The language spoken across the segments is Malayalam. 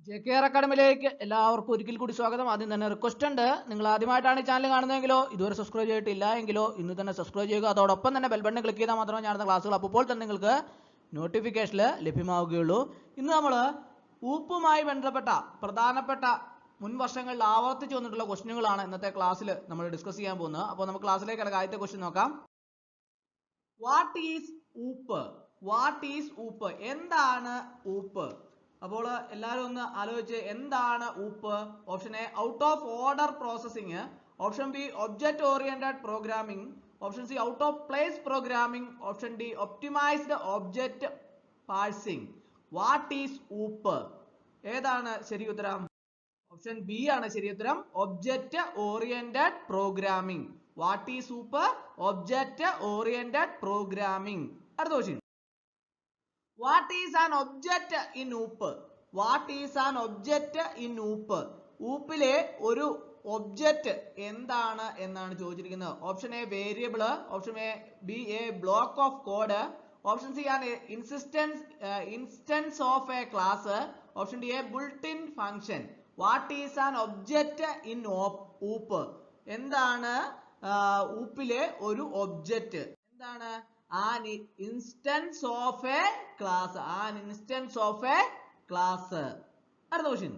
JKR അക്കാഡമിയിലേക്ക് എല്ലാവർക്കും ഒരിക്കൽ കൂടി സ്വാഗതം. ആദ്യം തന്നെ റിക്വസ്റ്റ് ഉണ്ട്, നിങ്ങൾ ആദ്യമായിട്ടാണ് ഈ ചാനൽ കാണുന്നതെങ്കിലോ ഇതുവരെ സബ്സ്ക്രൈബ് ചെയ്തിട്ടില്ല എങ്കിലോ ഇന്ന് തന്നെ സബ്സ്ക്രൈബ് ചെയ്യുക. അതോടൊപ്പം തന്നെ ബെൽ ബട്ടൺ ക്ലിക്ക് ചെയ്താൽ മാത്രമേ ഞാനുന്ന ക്ലാസ്സുകൾ അപ്പോൾ തന്നെ നിങ്ങൾക്ക് നോട്ടിഫിക്കേഷനിൽ ലഭ്യമാവുകയുള്ളൂ. ഇന്ന് നമ്മൾ ഊപ്പുമായി ബന്ധപ്പെട്ട പ്രധാനപ്പെട്ട മുൻ വർഷങ്ങളിൽ ആവർത്തിച്ച് വന്നിട്ടുള്ള ക്വസ്റ്റ്യനുകളാണ് ഇന്നത്തെ ക്ലാസ്സിൽ നമ്മൾ ഡിസ്കസ് ചെയ്യാൻ പോകുന്നത്. അപ്പോൾ നമുക്ക് ക്ലാസ്സിലേക്ക് കിടക്കാം. ആദ്യത്തെ ക്വസ്റ്റ്യൻ നോക്കാം. What is ഊപ്പ്? What is ഊപ്പ്? എന്താണ് ഊപ്പ്? അപ്പോൾ എല്ലാവരും ഒന്ന് ആലോചിച്ച്, എന്താണ് ഊപ്പ്? Option A out of order processing, option B object oriented programming, option C out of place programming, option D optimised object parsing. What is ഊപ്പ്? ഏതാണ് ശരി ഉത്തരം? ഓപ്ഷൻ ബി ആണ് ശരി ഉത്തരം, object oriented programming. What is ഊപ്പ്? Object oriented programming. അടുത്ത question. What is an object in OOP? What is an object in OOP? ഊപ്പിലെ ഒരു ഒബ്ജക്റ്റ് എന്താണ് എന്നാണ് ചോദിച്ചിരിക്കുന്നത്. Option A variable, option B a block of code, option C an instance of a class, option D a builtin function. What is an object in OOP? എന്താണ് ഊപ്പിലെ ഒരു ഒബ്ജക്റ്റ്? എന്താണ്? an instance of a class. An instance of a class. അടുത്ത question.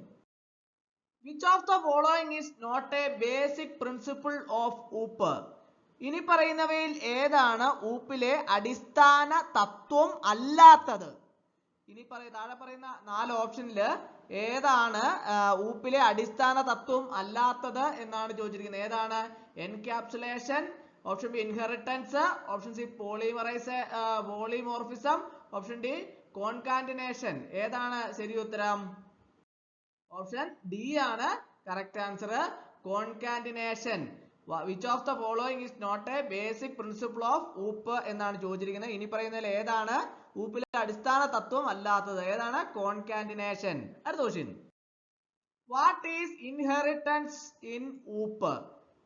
Which of the following is not a basic principle of OOP? ഇനി പറയുന്നവയിൽ ഏതാണ് ഊപ്പിലെ അടിസ്ഥാന തത്വം അല്ലാത്തത്? താഴെ പറയുന്ന 4 ഓപ്ഷനിൽ ഏതാണ് ഊപ്പിലെ അടിസ്ഥാന തത്വം അല്ലാത്തത് എന്നാണ് ചോദിച്ചിരിക്കുന്നത്. ഏതാണ്? Encapsulation, option B inheritance, option C polymorphism, option D concatenation. ഏതാണ് ശരി ഉത്തരം? ഓപ്ഷൻ ഡി ആണ് correct answer, concatenation. Which of the following is not a basic principle of OOP എന്നാണ് ചോദിച്ചിരിക്കുന്നത്. ഇനി പറയുന്നതിൽ ഏതാണ് ഊപ്പിലെ അടിസ്ഥാന തത്വം അല്ലാത്തത്? ഏതാണ്? കോൺകാന്റിനേഷൻ. അടുത്ത question. What is inheritance in OOP?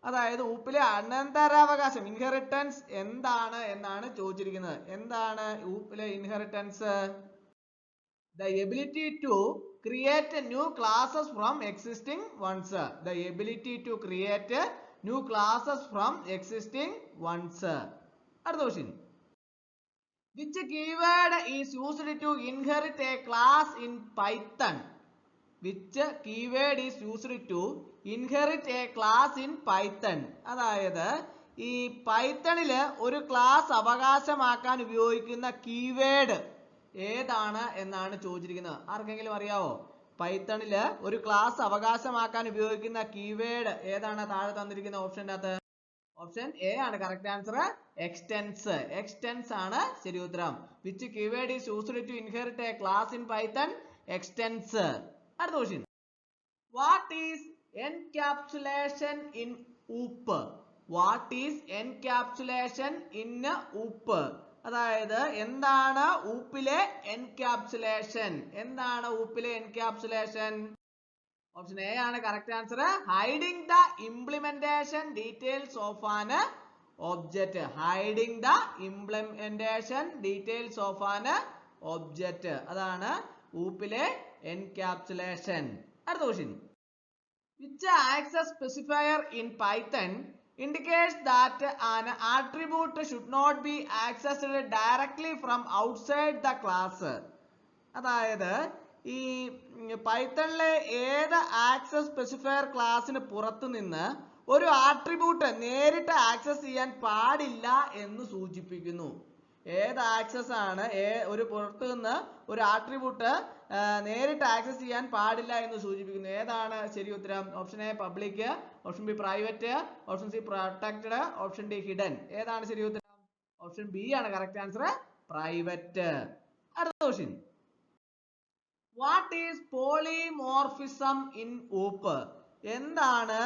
അതായത് ഊപ്പിലെ അനന്തരാവകാശം, ഇൻഹെറിറ്റൻസ് എന്താണ് എന്നാണ് ചോദിച്ചിരിക്കുന്നത്. എന്താണ് ഊപ്പിലെ inheritance? The ability to create new classes from existing ones. The ability to create new classes from existing ones. അടുത്ത question. Which keyword is used to inherit a class in Python? Which keyword is used to inherit a class in Python? അതായത് ഈ പൈത്തണില് ഒരു ക്ലാസ് അവകാശമാക്കാൻ ഉപയോഗിക്കുന്ന കീവേഡ് ഏതാണ് എന്നാണ് ചോദിച്ചിരിക്കുന്നത്. ആർക്കെങ്കിലും അറിയാവോ? പൈത്തണില് ഒരു ക്ലാസ് അവകാശമാക്കാൻ ഉപയോഗിക്കുന്ന കീവേഡ് ഏതാണ്? താഴെ തന്നിരിക്കുന്ന ഓപ്ഷൻ്റെ അകത്ത് ഓപ്ഷൻ എ ആണ് കറക്റ്റ് ആൻസർ, എക്സ്റ്റെൻസ്. എക്സ്റ്റെൻസ് ആണ് ശരി ഉത്തരം. Which keyword is used to inherit a class in Python? Extends. അടുത്ത question. What is encapsulation in OOP? What is encapsulation in OOP? അതായത് എന്താണ് ഊപ്പിലെ എൻക്യാപ്സുലേഷൻ? എന്താണ് ഊപ്പിലെ എൻക്യാപ്സുലേഷൻ? ഓപ്ഷൻ എ ആണ് correct answer, hiding the implementation details of an object. Hiding the implementation details of an object. അതാണ് ഊപ്പിലെ എൻക്യാപ്സുലേഷൻ. അടുത്ത question. Which access specifier in Python indicates that an attribute should not be accessed directly from outside the class? അതായത് ഈ പൈത്തണിലെ ഏത് ആക്സസ് സ്പെസിഫയർ ക്ലാസ്സിന് പുറത്തു നിന്ന് ഒരു ആട്രിബ്യൂട്ട് നേരിട്ട് ആക്സസ് ചെയ്യാൻ പാടില്ല എന്ന് സൂചിപ്പിക്കുന്നു. ഏത് ആക്സസ് ആണ് ഒരു പുറത്തു നിന്ന് ഒരു ആട്രിബ്യൂട്ട് നേരിട്ട് ആക്സസ് ചെയ്യാൻ പാടില്ല എന്ന് സൂചിപ്പിക്കുന്നു? ഏതാണ് ശരി ഉത്തരം? Option A public, option B private, option C protected, option D hidden. ഏതാണ് ശരി ഉത്തരം? ഓപ്ഷൻ ബി ആണ് കറക്റ്റ് ആൻസർ, പ്രൈവറ്റ്. അടുത്ത question. What is polymorphism in OOP? എന്താണ്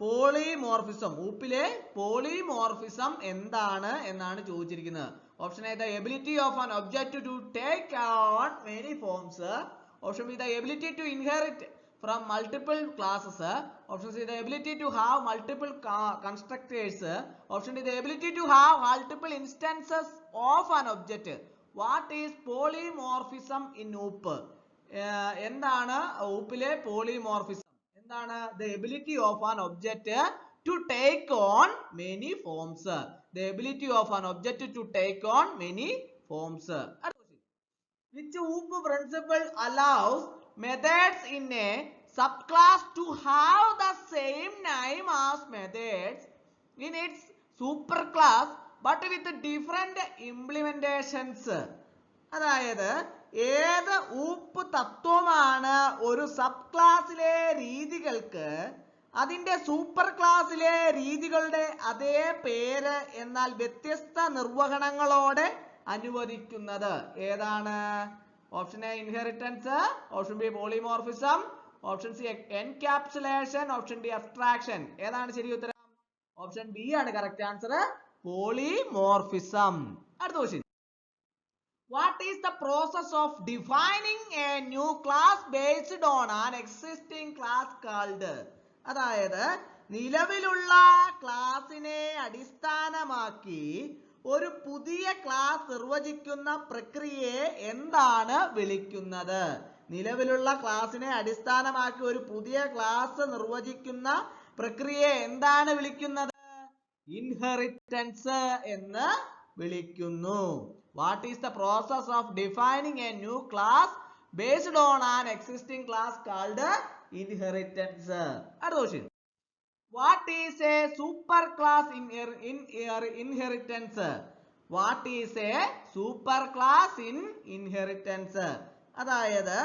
പോളിമോർഫിസം? ഊപ്പിലെ പോളിമോർഫിസം എന്താണ് എന്നാണ് ചോദിച്ചിരിക്കുന്നത്. Option A, the ability of an object to take on many forms. Option B, the ability to inherit from multiple classes. Option C, the ability to have multiple constructors. Option D, the ability to have multiple instances of an object. What is polymorphism in OOP? എന്താണ് ഊപ്പിലെ പോളിമോർഫിസം? എന്താണ്? The ability of an object to take on many forms. The ability of an object to take on many forms. Which OOP principle allows methods in a subclass to have the same name as methods in its superclass but with different implementations? അതായത് ഏത് ഊപ്പ് തത്വമാണ് ഒരു സബ് ക്ലാസ്സിലെ രീതികൾക്ക് അതിന്റെ സൂപ്പർ ക്ലാസ്സിലെ രീതികളുടെ അതേ പേര് എന്നാൽ വ്യത്യസ്ത നിർവഹണങ്ങളോടെ അനുവദിക്കുന്നത്? ഏതാണ്? Option A inheritance, option B polymorphism, option C encapsulation, option D abstraction. ഏതാണ് ശരി ഉത്തരം? ഓപ്ഷൻ ബി ആണ് കറക്റ്റ് ആൻസർ, പോളിമോർഫിസം. അടുത്ത question. What is the process of defining a new class based on an existing class called? അതായത് നിലവിലുള്ള ക്ലാസിനെ അടിസ്ഥാനമാക്കി ഒരു പുതിയ ക്ലാസ് നിർവചിക്കുന്ന പ്രക്രിയയെ എന്താണ് വിളിക്കുന്നത്? നിലവിലുള്ള ക്ലാസിനെ അടിസ്ഥാനമാക്കി ഒരു പുതിയ ക്ലാസ് നിർവചിക്കുന്ന പ്രക്രിയയെ എന്താണ് വിളിക്കുന്നത്? ഇൻഹെറിറ്റൻസ് എന്ന് വിളിക്കുന്നു. What is the process of defining a new class based on an existing class called inheritance? അടുത്ത question. What is a superclass in inheritance? What is a superclass in inheritance? അതായത്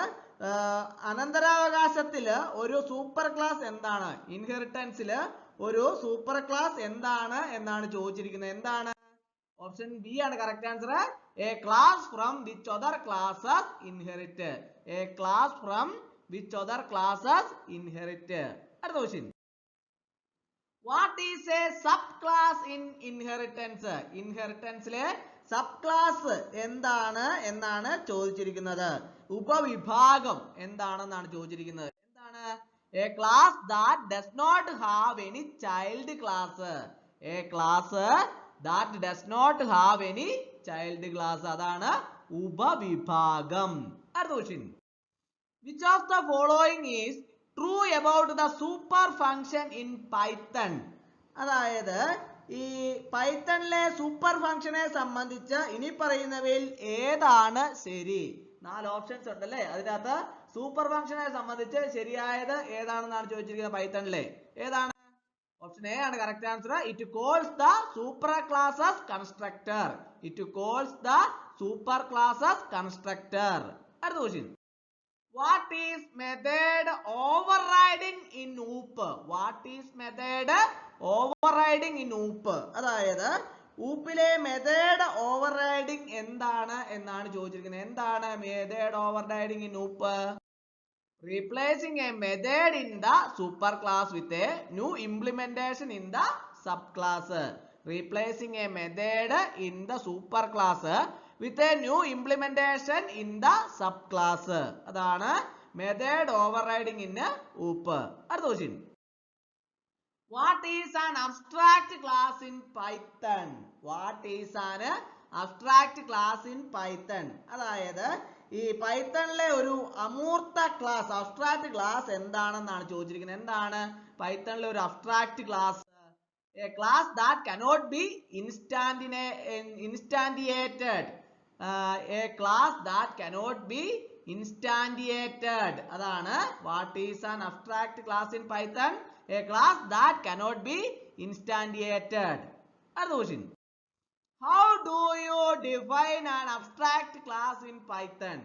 അനന്തരാവകാശത്തില് ഒരു സൂപ്പർ ക്ലാസ് എന്താണ്? ഇൻഹെറിറ്റൻസില് ഒരു സൂപ്പർ ക്ലാസ് എന്താണ് എന്നാണ് ചോദിച്ചിരിക്കുന്നത്. എന്താണ്? ഓപ്ഷൻ ബി ആണ് correct answer, a class from which other classes inherit. A class from which other classes inherit. അടുത്ത question. What is a sub class in inheritance? ഇൻഹെറിറ്റൻസിലെ സബ് ക്ലാസ് എന്താണ് എന്നാണ് ചോദിച്ചിരിക്കുന്നത്. ഉപവിഭാഗം എന്താണെന്നാണ് ചോദിച്ചിരിക്കുന്നത്. എന്താണ്? A class that does not have any child class. A class that does not have any child class. അതാണ് ഉപവിഭാഗം. അടുത്ത question. Which of the following is true about the super function in Python? അതായത് ഈ പൈത്തണിലെ സൂപ്പർ ഫംഗ്ഷനെ സംബന്ധിച്ച് ഇനി പറയുന്നവയിൽ ഏതാണ് ശരി? 4 ഓപ്ഷൻസ് ഉണ്ടല്ലേ, അതിനകത്ത് സൂപ്പർ ഫംഗ്ഷനെ സംബന്ധിച്ച് ശരിയായത് ഏതാണെന്നാണ് ചോദിച്ചിരിക്കുന്നത് പൈത്തണിലെ. ഏതാണ്? ഓപ്ഷൻ എ ആണ് correct answer. It calls the super class's constructor. It calls the super class's constructor. അടുത്ത question. What is method overriding in OOP? What is method overriding in OOP? അതായത് ഊപ്പിലെ മെത്തേഡ് ഓവർറൈഡിംഗ് എന്താണ് എന്നാണ് ചോദിച്ചിരിക്കുന്നത്. എന്താണ് method overriding in OOP? Replacing a method in the superclass with a new implementation in the subclass. Replacing a method in the superclass with a new implementation in the subclass. അതാണ് method overriding in OOP. അടുത്ത question. What is an abstract class in Python? What is an abstract class in Python? അതായത് ഈ പൈത്തണിലെ ഒരു അമൂർത്ത ക്ലാസ്, അബ്സ്ട്രാക്ട് ക്ലാസ് എന്താണെന്നാണ് ചോദിച്ചിരിക്കുന്നത്. എന്താണ് പൈത്തണിലെ ഒരു abstract class? A class that cannot be instantiated. A class that cannot be instantiated. അതാണ് what is an abstract class in Python? A class that cannot be instantiated. അടുത്ത question. How do you define an abstract class in Python?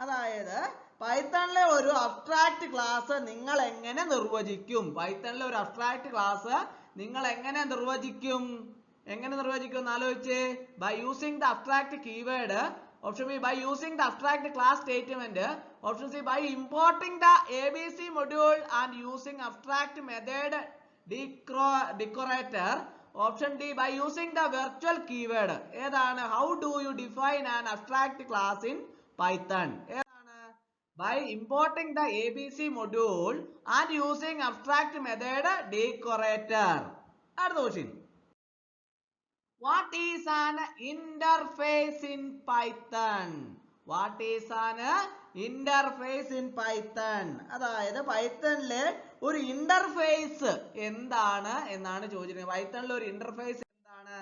അതായത് പൈത്തണിലെ ഒരു അബ്സ്ട്രാക്ട് ക്ലാസ് നിങ്ങൾ എങ്ങനെ നിർവചിക്കും? പൈത്തണിലെ ഒരു അബ്സ്ട്രാക്ട് ക്ലാസ് നിങ്ങൾ എങ്ങനെ നിർവചിക്കും? എന്ന് ആലോചിച്ചേ. By using the abstract keyword. Option B by using the abstract class statement. Option C by importing the ABC module and using abstract method decorator. Option D by using the virtual keyword. ഏതാണ്? How do you define an abstract class in Python? ഏതാണ്? By importing the ABC module and using abstract method decorator. അടുത്ത question. What is an interface in Python? What is an interface in Python. അതായത് പൈത്തണിലെ ഒരു ഇന്റർഫേസ് എന്താണ് എന്നാണ് ചോദിച്ചിരിക്കുന്നത്. പൈത്തണിലെ ഒരു ഇന്റർഫേസ് എന്താണ്?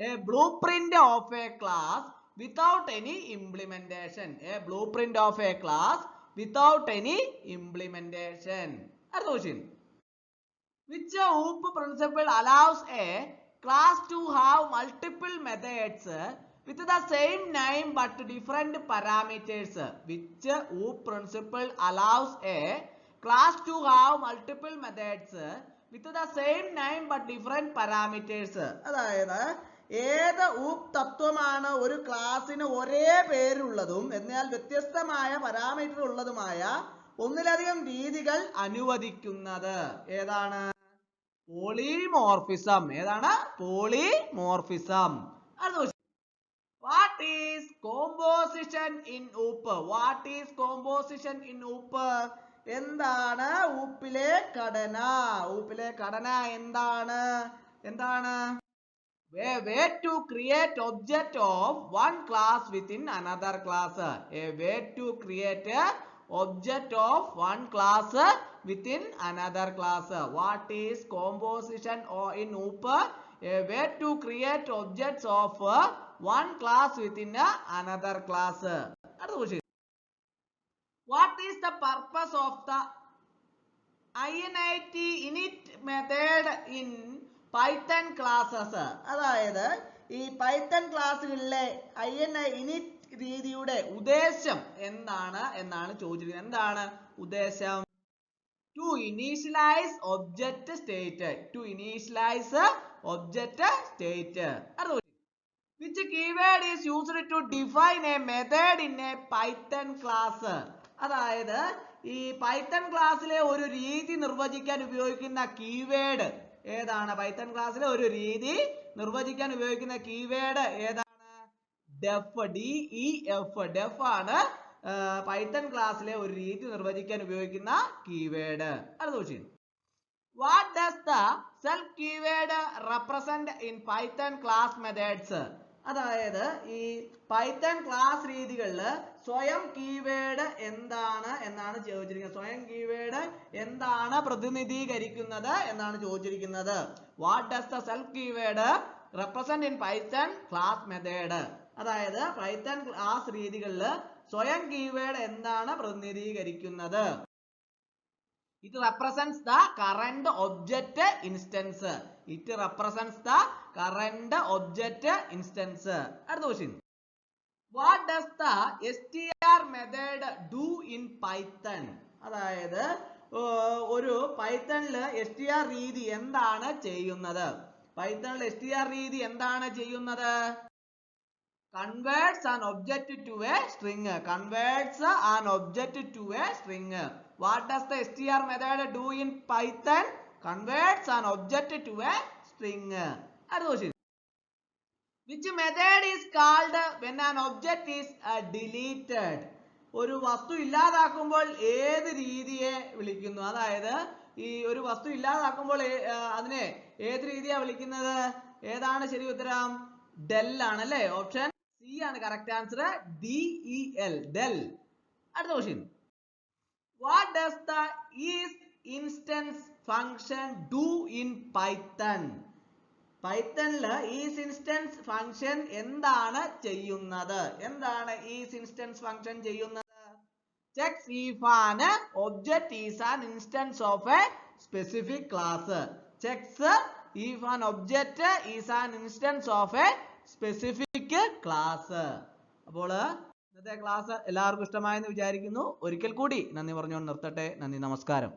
A blue print of a class without any implementation. A blue print of a class without any implementation. അടുത്ത question. Which OOP principle allows a class to have multiple methods with the same name but different parameters? Which OOP principle allows a class to have multiple methods with the same name but different parameters? അതായത് ഏത് OOP തത്വമാണ് ഒരു ക്ലാസ്സിന് ഒരേ പേരുള്ളതും എന്നാൽ വ്യത്യസ്തമായ പാരാമീറ്റർ ഉള്ളതുമായ ഒന്നിലധികം രീതികൾ അനുവദിക്കുന്നത്? ഏതാണ്? പോളിമോർഫിസം. ഏതാണ്? Polymorphism. What is composition in OOP? What is composition in OOP? എന്താണ് ഊപ്പിലെ ഘടന? ഊപ്പിലെ ഘടന എന്താണ്? എന്താണ്? A way to create object of one class within another class. A way to create object of one class within another class. What is composition in OOP? A way to create objects of one class within another class. What is the purpose of the init method in Python classes? അതായത് ഈ പൈത്തൺ ക്ലാസ്സുകളിലെ init രീതിയുടെ ഉദ്ദേശം എന്താണ് എന്നാണ് ചോദിച്ചിരിക്കുന്നത്. എന്താണ് ഉദ്ദേശം? To initialize object state. To initialize object state. Which keyword is used to define a method in a Python class? അതായത് ഈ പൈത്തൺ ക്ലാസ്സിലെ ഒരു രീതി നിർവചിക്കാൻ ഉപയോഗിക്കുന്ന കീവേഡ് ഏതാണ്? പൈത്തൺ ക്ലാസ്സിലെ ഒരു രീതി നിർവചിക്കാൻ ഉപയോഗിക്കുന്ന കീവേഡ് ഏതാണ്? def. DEF. def ആണ് പൈത്തൺ ക്ലാസ്സിലെ ഒരു രീതി നിർവചിക്കാൻ ഉപയോഗിക്കുന്ന കീവേഡ്. അടുത്ത question. What does the self keyword represent in Python class methods? അതായത് ഈ പൈത്തൺ ക്ലാസ് രീതികളിൽ സ്വയം കീവേഡ് എന്താണ് എന്നാണ് ചോദിച്ചിരിക്കുന്നത്. സ്വയം കീവേഡ് എന്താണ് പ്രതിനിധീകരിക്കുന്നത് എന്നാണ് ചോദിച്ചിരിക്കുന്നത്. What does the self keyword represent in Python class method? അതായത് പൈത്തൺ ക്ലാസ് രീതികളിൽ സ്വയം കീവേഡ് എന്താണ് പ്രതിനിധീകരിക്കുന്നത്? It represents the current object instance. It represents the current object instance. അടുത്ത question. What does the str method do in Python? അതായത് ഒരു പൈത്തണില് str രീതി എന്താണ് ചെയ്യുന്നത്? പൈത്തണിൽ str രീതി എന്താണ് ചെയ്യുന്നത്? Converts an object to a string. Converts an object to a string. What does the str method do in Python? Converts an object to a string. Which method is called when an object is deleted? ഒരു വസ്തു ഇല്ലാതാക്കുമ്പോൾ ഏത് രീതിയെ വിളിക്കുന്നു? അതായത് ഈ ഒരു വസ്തു ഇല്ലാതാക്കുമ്പോൾ അതിനെ ഏത് രീതിയാ വിളിക്കുന്നത്? ഏതാണ് ശരി ഉത്തരം? del ആണ് അല്ലേ? ഓപ്ഷൻ C ആണ് കറക്റ്റ് ആൻസർ. DEL. del. അടുത്ത question. What does the isInstance function do in Python? പൈത്തണില് isInstance function എന്താണ് ചെയ്യുന്നത്? എന്താണ് isInstance function ചെയ്യുന്നത്? Checks if an object is an instance of a specific class. Checks if an object is an instance of a specific class. അപ്പോൾ ഇന്നത്തെ ക്ലാസ് എല്ലാവർക്കും ഇഷ്ടമായെന്ന് വിചാരിക്കുന്നു. ഒരിക്കൽ കൂടി നന്ദി പറഞ്ഞുകൊണ്ട് നിർത്തട്ടെ. നന്ദി, നമസ്കാരം.